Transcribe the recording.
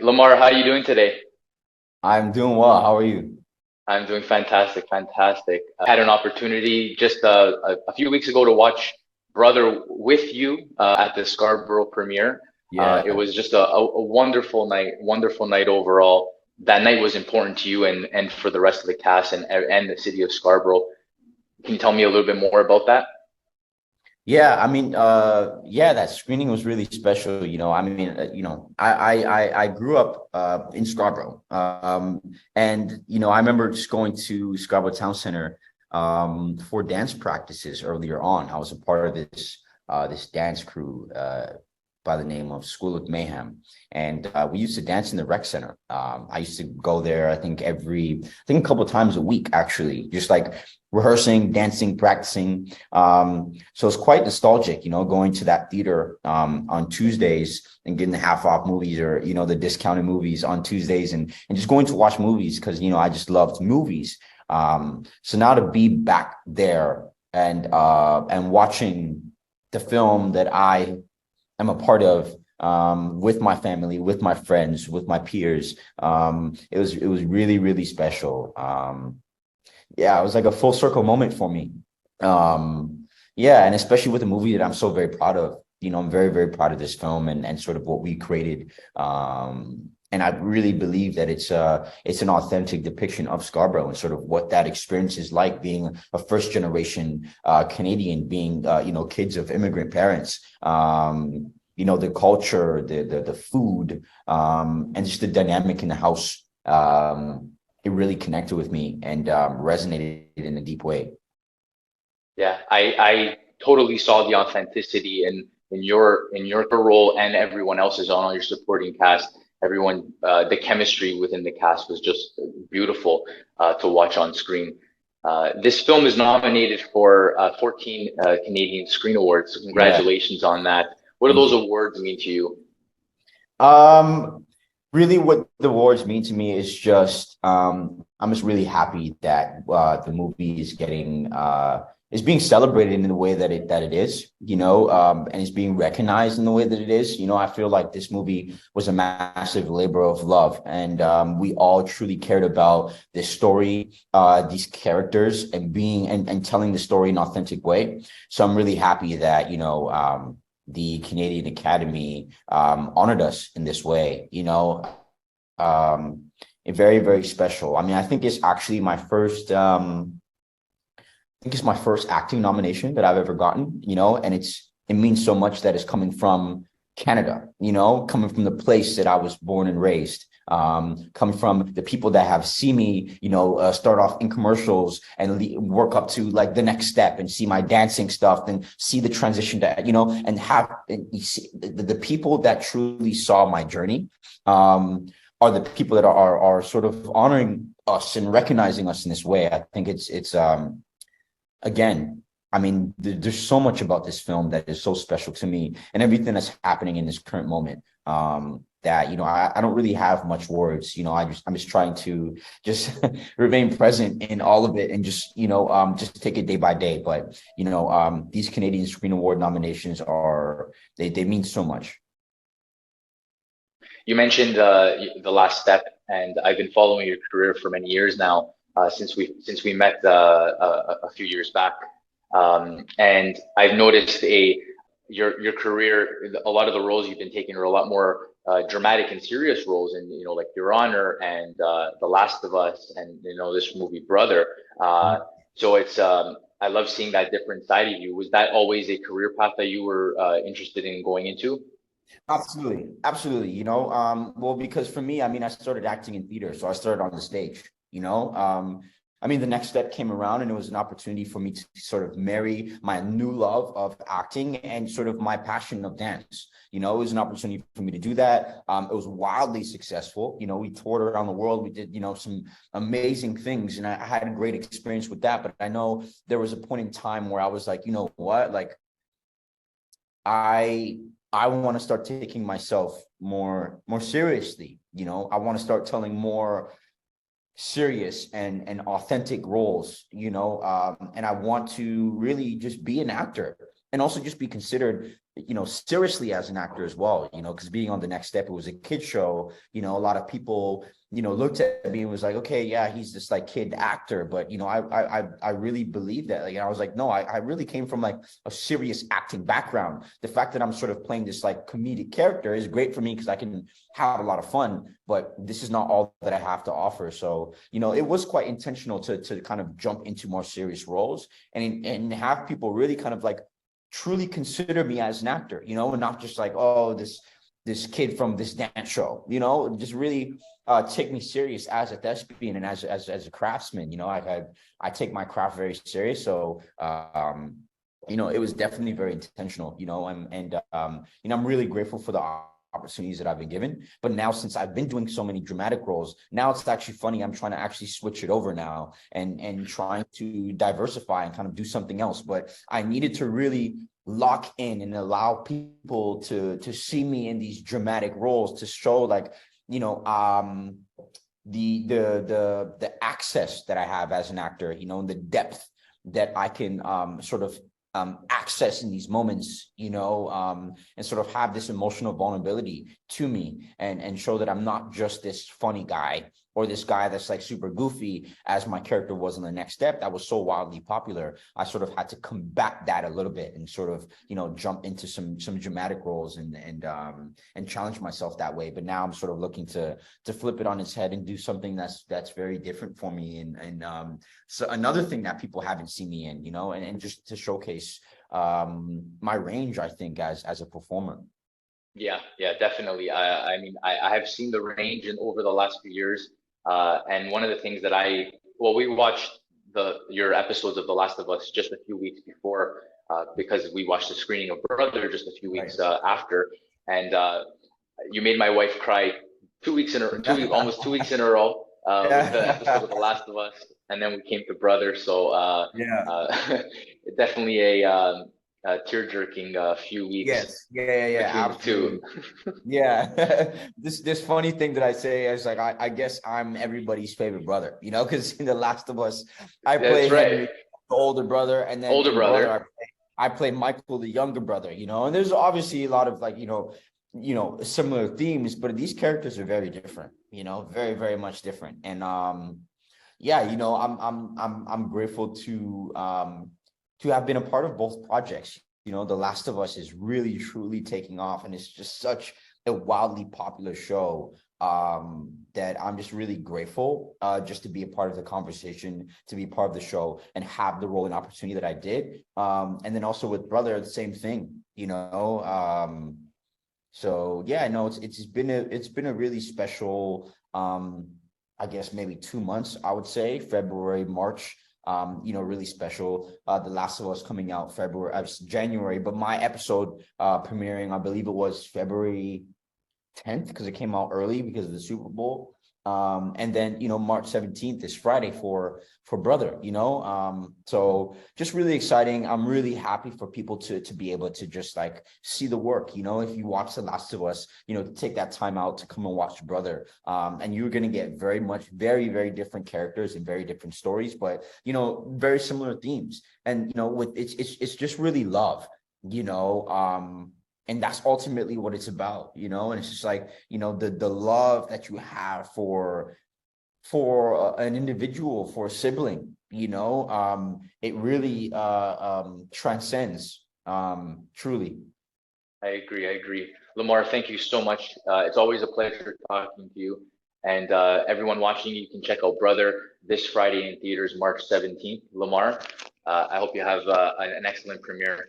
Lamar, how are you doing today? I'm doing well. How are you? I'm doing fantastic, fantastic. I had an opportunity just a few weeks ago to watch Brother with you at the Scarborough Premiere. It Yeah. was just a wonderful night overall. That night was important to you and for the rest of the cast and the city of Scarborough. Can you tell me a little bit more about that? Yeah, that screening was really special. I grew up in Scarborough. And I remember just going to Scarborough Town Center for dance practices earlier on. I was a part of this dance crew by the name of School of Mayhem. And we used to dance in the rec center. I used to go there, I think a couple of times a week, actually, just like rehearsing, dancing, practicing. So it's quite nostalgic, going to that theater on Tuesdays and getting the half off movies or, the discounted movies on Tuesdays and just going to watch movies because, I just loved movies. So now to be back there and watching the film that I am a part of with my family, with my friends, with my peers. It was really, really special. Yeah, it was like a full circle moment for me. Yeah, and especially with a movie that I'm so very proud of. I'm very, very proud of this film and sort of what we created. And I really believe that it's an authentic depiction of Scarborough and sort of what that experience is like being a first generation Canadian, being kids of immigrant parents. The culture, the food, and just the dynamic in the house. It really connected with me and resonated in a deep way. Yeah, I totally saw the authenticity in your role and everyone else's on all your supporting cast. Everyone, the chemistry within the cast was just beautiful to watch on screen. This film is nominated for 14 Canadian Screen Awards. So Yeah, congratulations on that. What do thank those you. awards mean to you? Really, what the awards mean to me is just I'm just really happy that the movie is being celebrated in the way that it is, and is being recognized in the way that it is. I feel like this movie was a massive labor of love, and we all truly cared about this story, these characters, and telling the story in an authentic way. So I'm really happy that the Canadian Academy honored us in this way, very, very special. I mean, I think it's actually my first acting nomination that I've ever gotten, and it means so much that it's coming from Canada, coming from the place that I was born and raised. Coming from the people that have seen me, start off in commercials and work up to like the next step and see my dancing stuff and see the transition to, and you see the people that truly saw my journey, are the people that are sort of honoring us and recognizing us in this way. I think it's again, I mean, there's so much about this film that is so special to me and everything that's happening in this current moment. That I don't really have much words. I'm just trying to just remain present in all of it and just take it day by day. But these Canadian Screen Award nominations they mean so much. You mentioned the last step, and I've been following your career for many years now, since we met a few years back. And I've noticed your career. A lot of the roles you've been taking are a lot more dramatic and serious roles, and like Your Honor and The Last of Us, and this movie Brother. So I love seeing that different side of you. Was that always a career path that you were interested in going into? Absolutely, absolutely. Well, because for me, I mean, I started acting in theater, so I started on the stage. I mean, the next step came around, and it was an opportunity for me to sort of marry my new love of acting and sort of my passion of dance. It was an opportunity for me to do that. It was wildly successful. We toured around the world. We did, some amazing things, and I had a great experience with that. But I know there was a point in time where I was like, you know what, like I I want to start taking myself more seriously. I want to start telling more serious and authentic roles, and I want to really just be an actor and also just be considered, seriously as an actor as well, because being on The Next Step, it was a kid show. A lot of people, looked at me and was like, okay, yeah, he's this like kid actor. But, I really believe that. Like, and I was like, no, I really came from like a serious acting background. The fact that I'm sort of playing this like comedic character is great for me because I can have a lot of fun, but this is not all that I have to offer. So, it was quite intentional to kind of jump into more serious roles and have people really kind of like truly consider me as an actor, and not just like, oh, this kid from this dance show, just really take me serious as a thespian and as a craftsman. I take my craft very serious. So it was definitely very intentional, and I'm really grateful for the opportunities that I've been given. But now, since I've been doing so many dramatic roles, now it's actually funny. I'm trying to actually switch it over now and trying to diversify and kind of do something else. But I needed to really lock in and allow people to see me in these dramatic roles to show like, the access that I have as an actor, and the depth that I can sort of access in these moments, and sort of have this emotional vulnerability to me and show that I'm not just this funny guy or this guy that's like super goofy as my character was in The Next Step that was so wildly popular. I sort of had to combat that a little bit and sort of, jump into some dramatic roles and challenge myself that way. But now I'm sort of looking to flip it on its head and do something that's very different for me. And so another thing that people haven't seen me in, and just to showcase my range, I think, as a performer. Yeah, definitely. I mean, I have seen the range in over the last few years. And one of the things that we watched your episodes of The Last of Us just a few weeks before, because we watched the screening of Brother just a few weeks after, and you made my wife cry 2 weeks almost 2 weeks in a row with the episode of The Last of Us, and then we came to Brother. So definitely a tear-jerking few weeks. Yes, yeah, absolutely. Yeah, this funny thing that I say is like I guess I'm everybody's favorite brother, because in The Last of Us, I play Henry, the older brother, and then older brother. I play Michael, the younger brother. And there's obviously a lot of like similar themes, but these characters are very different. Very very much different, and I'm grateful to have been a part of both projects. The Last of Us is really truly taking off, and it's just such a wildly popular show that I'm just really grateful just to be a part of the conversation, to be part of the show, and have the role and opportunity that I did. And then also with Brother, the same thing. So yeah, no, it's been a really special, I guess maybe 2 months, I would say, February, March. Really special. The Last of Us coming out January, but my episode premiering, I believe it was February 10th, because it came out early because of the Super Bowl. And then March 17th is Friday for Brother. So just really exciting. I'm really happy for people to be able to just like see the work. If you watch The Last of Us, take that time out to come and watch Brother, and you're going to get very very different characters and very different stories, but very similar themes. And with it's just really love. And that's ultimately what it's about, and it's just like, the love that you have for an individual, for a sibling, it really transcends, truly. I agree. Lamar, thank you so much. It's always a pleasure talking to you. And everyone watching, you can check out Brother this Friday in theaters, March 17th. Lamar, I hope you have an excellent premiere.